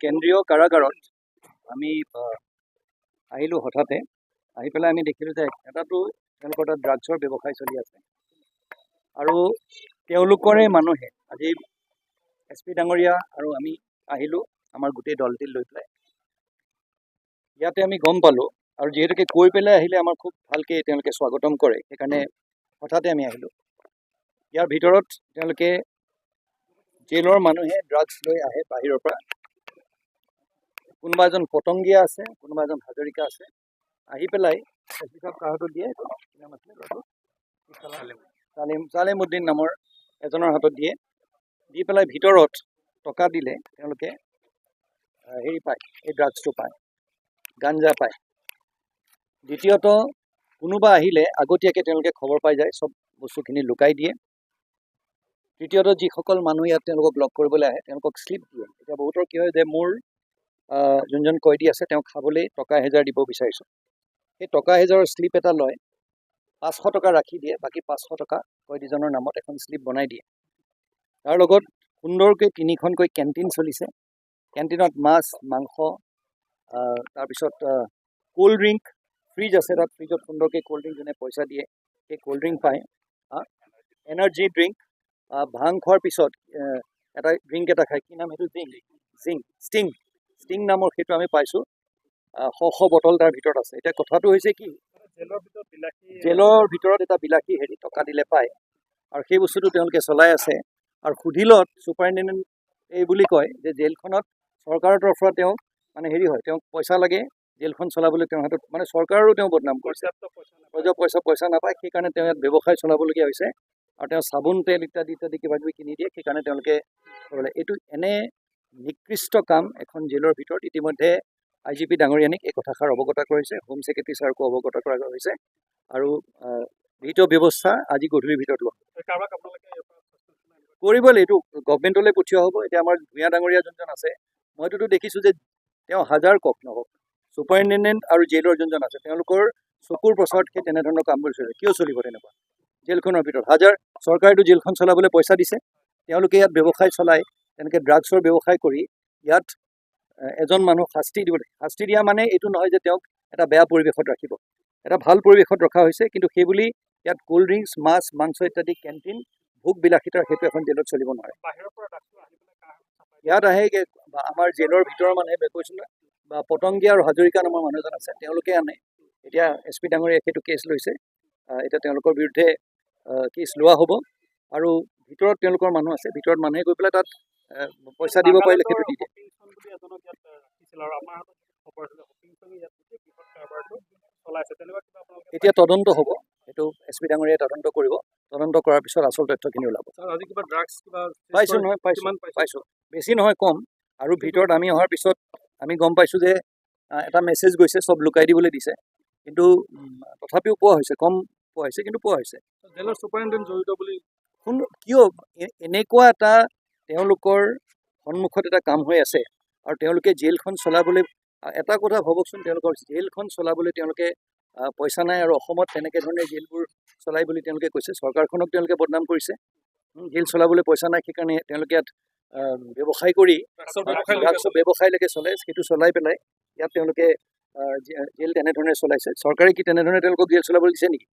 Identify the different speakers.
Speaker 1: কেন্দ্ৰীয় কাৰাগাৰত আমি আহিলোঁ হঠাতে আহি পেলাই আমি দেখিলোঁ যে এটাতো তেওঁলোকৰ তাত ড্ৰাগছৰ ব্যৱসায় চলি আছে আৰু তেওঁলোকৰে মানুহে আজি SP ডাঙৰীয়া আৰু আমি আহিলোঁ আমাৰ গোটেই দলটি লৈ পেলাই ইয়াতে আমি গম পালোঁ আৰু যিহেতুকে কৈ পেলাই আহিলে আমাৰ খুব ভালকৈ তেওঁলোকে স্বাগতম কৰে সেইকাৰণে হঠাতে আমি আহিলোঁ ইয়াৰ ভিতৰত তেওঁলোকে জেলৰ মানুহে ড্ৰাগছ লৈ আহে বাহিৰৰ পৰা কোনোবা এজন পটংগীয়া আছে কোনোবা এজন হাজৰিকা আছে আহি পেলাই কাহটো দিয়ে নাম আছিলে চালিমুদ্দিন নামৰ এজনৰ হাতত দিয়ে দি পেলাই ভিতৰত টকা দিলে তেওঁলোকে হেৰি পায় এই ড্ৰাগছটো পায় গাঞ্জা পায় দ্বিতীয়ত কোনোবা আহিলে আগতীয়াকৈ তেওঁলোকে খবৰ পাই যায় চব বস্তুখিনি লুকাই দিয়ে তৃতীয়ত যিসকল মানুহ ইয়াত তেওঁলোকক লগ কৰিবলৈ আহে তেওঁলোকক শ্লিপ দিয়ে এতিয়া বহুতৰ কি হয় যে মোৰ যোনজন কয়দী আছে তেওঁক খাবলৈ টকা 1000 দিব বিচাৰিছোঁ সেই টকা 1000ৰ শ্লিপ এটা লয় 500 টকা ৰাখি দিয়ে বাকী 500 টকা কয়দীজনৰ নামত এখন শ্লিপ বনাই দিয়ে তাৰ লগত সুন্দৰকৈ 3খনকৈ কেণ্টিন চলিছে কেণ্টিনত মাছ মাংস তাৰপিছত কোল্ড ড্ৰিংক ফ্ৰিজ আছে তাত ফ্ৰিজত সুন্দৰকৈ কোল্ড ড্ৰিংক যোনে পইচা দিয়ে সেই কোল্ড ড্ৰিংক পায় এনাৰ্জি ড্ৰিংক ভাং খোৱাৰ পিছত এটা ড্ৰিংক এটা খায় কি নাম সেইটো ষ্টিং নামৰ সেইটো আমি পাইছোঁ 100 বটল তাৰ ভিতৰত আছে এতিয়া কথাটো হৈছে কি জেলৰ ভিতৰত এটা বিলাসী হেৰি টকা দিলে পায় আৰু সেই বস্তুটো তেওঁলোকে চলাই আছে আৰু সুধিলত ছুপাৰিণ্টেণ্ডেণ্ট এই বুলি কয় যে জেলখনত চৰকাৰৰ তৰফৰ পৰা তেওঁ মানে হেৰি হয় তেওঁক পইচা লাগে জেলখন চলাবলৈ তেওঁৰ হাতত মানে চৰকাৰৰো তেওঁ বদনাম কৰিছে পইচা নাপায় সেইকাৰণে তেওঁ ইয়াত ব্যৱসায় চলাবলগীয়া হৈছে আৰু তেওঁ চাবোন তেল ইত্যাদি কিবা কিবি কিনি দিয়ে সেইকাৰণে তেওঁলোকে এইটো এনে নিকৃষ্ট কাম এখন জেলৰ ভিতৰত ইতিমধ্যে IGP ডাঙৰীয়ানীক এই কথাষাৰ অৱগত কৰিছে হোম ছেক্ৰেটাৰী ছাৰকো অৱগত কৰা হৈছে আৰু ভিটো ব্যৱস্থা আজি গধূলিৰ ভিতৰত লোৱা কৰিব লাগিব এইটো গভৰ্ণমেণ্টলৈ পঠিওৱা হ'ব এতিয়া আমাৰ ভূঞা ডাঙৰীয়া যোনজন আছে মইতো দেখিছোঁ যে তেওঁ হাজাৰ কওক নহওক ছুপাৰিণ্টেণ্ডেণ্ট আৰু জেলৰ যোনজন আছে তেওঁলোকৰ চকুৰ প্ৰচাৰত সেই তেনেধৰণৰ কামবোৰ চলিছে কিয় চলিব তেনেকুৱা জেলখনৰ ভিতৰত হাজাৰ চৰকাৰেতো জেলখন চলাবলৈ পইচা দিছে তেওঁলোকে ইয়াত ব্যৱসায় চলাই তেনেকৈ ড্ৰাগছৰ ব্যৱসায় কৰি ইয়াত এজন মানুহ শাস্তি দিয়া মানে এইটো নহয় যে তেওঁক এটা বেয়া পৰিৱেশত ৰাখিব এটা ভাল পৰিৱেশত ৰখা হৈছে কিন্তু সেইবুলি ইয়াত কোল্ড ড্ৰিংকছ মাছ মাংস ইত্যাদি কেণ্টিন ভোগ বিলাসিতাৰ সেইটো এখন জেলত চলিব নোৱাৰে ইয়াত আহে আমাৰ জেলৰ ভিতৰৰ মানুহে কৈছোঁ না বা পটংগীয়া আৰু হাজৰিকা নামৰ মানুহ এজন আছে তেওঁলোকে আনে এতিয়া SP ডাঙৰীয়াই সেইটো কেছ লৈছে এতিয়া তেওঁলোকৰ বিৰুদ্ধে কেছ লোৱা হ'ব আৰু ভিতৰত তেওঁলোকৰ মানুহ আছে ভিতৰত মানুহে গৈ পেলাই তাত পইচা দিব পাৰিলে সেইটো দি দিয়ে এতিয়া তদন্ত হ'ব সেইটো SP ডাঙৰীয়াই তদন্ত কৰিব তদন্ত কৰাৰ পিছত আচল তথ্যখিনি ওলাব পাইছোঁ নহয় পাইছোঁ বেছি নহয় কম আৰু ভিতৰত আমি অহাৰ পিছত আমি গম পাইছোঁ যে এটা মেছেজ গৈছে চব লুকাই দিবলৈ দিছে কিন্তু তথাপিও পোৱা হৈছে কম পোৱা হৈছে কিন্তু পোৱা হৈছে জেলৰ ছুপাৰিণ্টেণ্ডেণ্ট জড়িত বুলি কিয় এনেকুৱা এটা তেওঁলোকৰ সন্মুখত এটা কাম হৈ আছে আৰু তেওঁলোকে জেলখন চলাবলৈ এটা কথা ভাবকচোন তেওঁলোকৰ জেলখন চলাবলৈ তেওঁলোকে পইচা নাই আৰু অসমত তেনেকৈ ধৰণে জেলবোৰ চলাই বুলি তেওঁলোকে কৈছে চৰকাৰখনক তেওঁলোকে বদনাম কৰিছে জেল চলাবলৈ পইচা নাই সেইকাৰণে তেওঁলোকে ইয়াত ব্যৱসায় কৰি ব্যৱসায়লৈকে চলাই সেইটো চলাই পেলাই ইয়াত তেওঁলোকে জেল তেনেধৰণে চলাইছে চৰকাৰে কি তেনেধৰণে তেওঁলোকক জেল চলাবলৈ দিছে নেকি